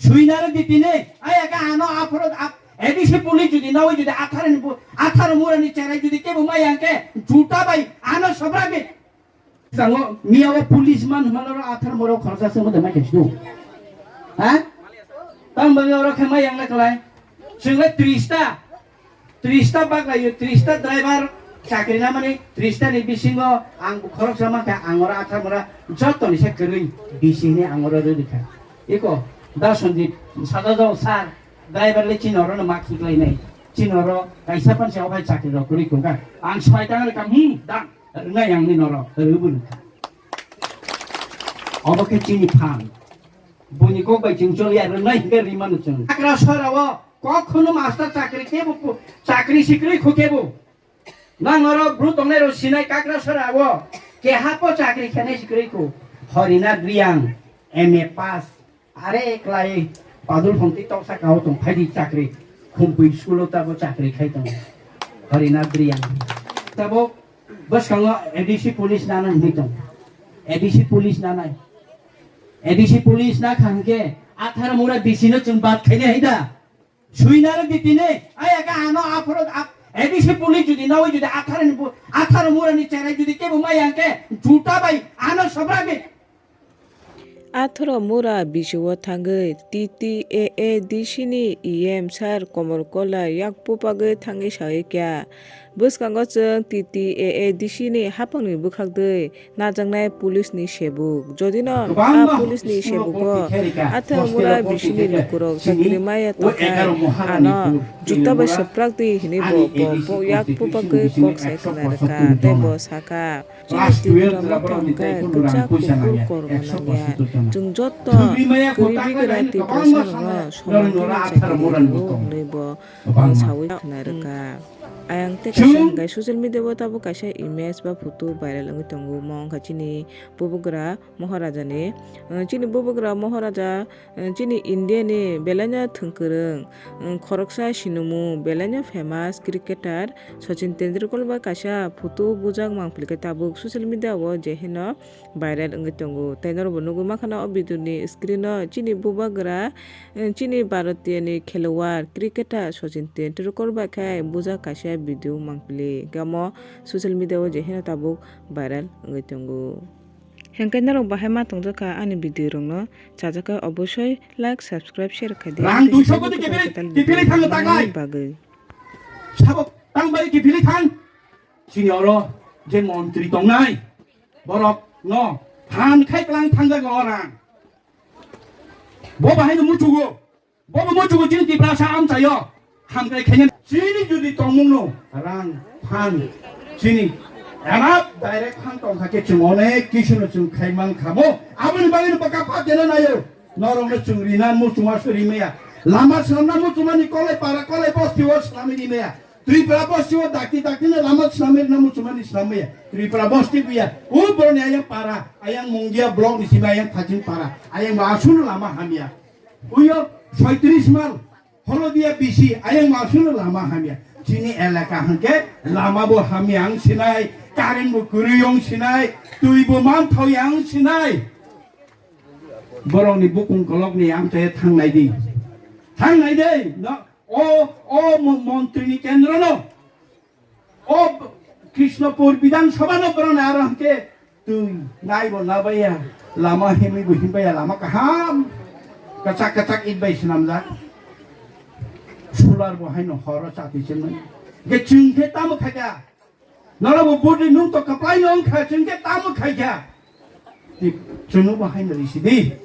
수인하는 뒤띠네 아야가 안어 앞으로 에디시 폴리 주디 나오이 주디 아타르 무라니 체라이 주디 깨부 마이한테 주타바이 안어 서브라비 상어 미아와 폴리스만 말로 아타르 무라고 걸어서 쓰면 되면 계시도 아? 땅방으로 가마 양락 라이 sehingga Trista bagai Trista driver sakit namanya Trista ni bisingo ang korok sama kayak angora atar mora jatuh ni saya kering bisini angora tu dekat. Iko dah sonji sadar sar driver le Cinoro nama kiklai ni Cinoro kaisa pun siapa sakit lo kuri kan ang supaya tangan kamu dah nggak yang ni noro ribun. Apa ke Cini pang bunyi kau baca jengjol ya renai beri mana jeng. Akra sarawa কখনো master চাকরি কেবো চাকরি শিখলেই খুকেবো না নর ব্রুতংনে রসিনাই কাকরা সরাবো কে হাপো চাকরি খেনে শিখলেই কো হরিনা গ্রিয়াং MA pass আরে একলাই পাদুল ফন্তি তসা কাও তং ফাইদি চাকরি খুমপুই স্কুলো তাবো চাকরি খাইতং হরিনা গ্রিয়াং তাবো বসকাঙ্গ এডিসি পুলিশ নানা হইতং এডিসি পুলিশ নানাই এডিসি পুলিশ না খানকে 18 মুরা বিসিনো जों বাদ খাইনে হাইদা 수인하는 뒤띠네 아야가 안어 앞으로 에디시 폴리 주디 나오이 주디 아타르 무라니 체라이 주디 깨부 마이한테 주타바이 안어 서브라비 아트로 무라 비시워 탕의 TTAA 디시니 EM살 꼬물꼴라 약부박의 탕의 샤이꺄 বসকাঙ্গচং TTAA 디시니 하펑니 부각दै 나장나이 পুলিশনি সেবুক যদিন পুলিশনি সেবুক আথা মুরা বিশিনি লুকুরক চাকরি মায়া তকাই আনো জুতাবা সপ্রাকদি হিনি বো ইয়াক পুপাগৈ কক সাইকনারকা তেব সাকা চিনি মতংকা কুচা কুকুর করবানায়া जों जत्त गरिबिगरा तिपासनङा समाननि चाकरि नैबो सावै खोनारका ayang te kaisa gai social media bo tabo kaisa image ba photo viral ngi tongo mong khachini bobogra maharaja ni chini bobogra maharaja chini india ni belanya thungkurung khoroksa sinumu belanya famous cricketer sachin tendulkar ba kaisa photo bujak mangplika tabo social media bo jehino viral ngi tongo tainor bo nugu makhana o video ni screen no chini bobogra chini bharatiya ni khelwar cricketer sachin tendulkar ba khai bujak kaisa video mangpili gamo social media o jehena tabuk viral ngai tongo hengkaina rok bahai ma tongjaka ani video rong no chajaka oboshoi like subscribe share khadi rang 200 koটি kipili thang takai bagai sabok tangbari kipili thang senior je মন্ত্রী tongnai borok no than khai klang thangja gorang bo bahai no muchugo bo muchugo jini tiprasa am chayo hamkai khenyen sini judi tongmungno rang phan sini enap direct phan tongkhake chung onek kisuno chung khaimang khamo aboni bangin paka padena nayo norongno chung rinan mu chuma surimeya lama samna mu chumani kolai para kolai bosti was namini meya tripura bosti o dakti na lama samir namu chumani sameya tripura bosti biya u borne ayang para ayang mongia blog ni siba ayang thajin para ayang masun lama hamia uyo 36 mal holo dia bisi ayang masun lama hamia chini elaka hanke lama bo hamiang sinai karen bo kuriyong sinai tuibo man thoyang sinai borong ni bukung kolok ni am te thangnai de no o মন্ত্রী ni kendra no o krishnapur বিধান সভা no borong ar hanke tui nai bo na baya lama hemi bo himbaya lama kaham kacak idbai sinamja solar bo haino horo chati chenai ge chungke tam khaja nara bo bodi nung to kaplai nong kha chungke tam khaja ti chunu bo haino risidi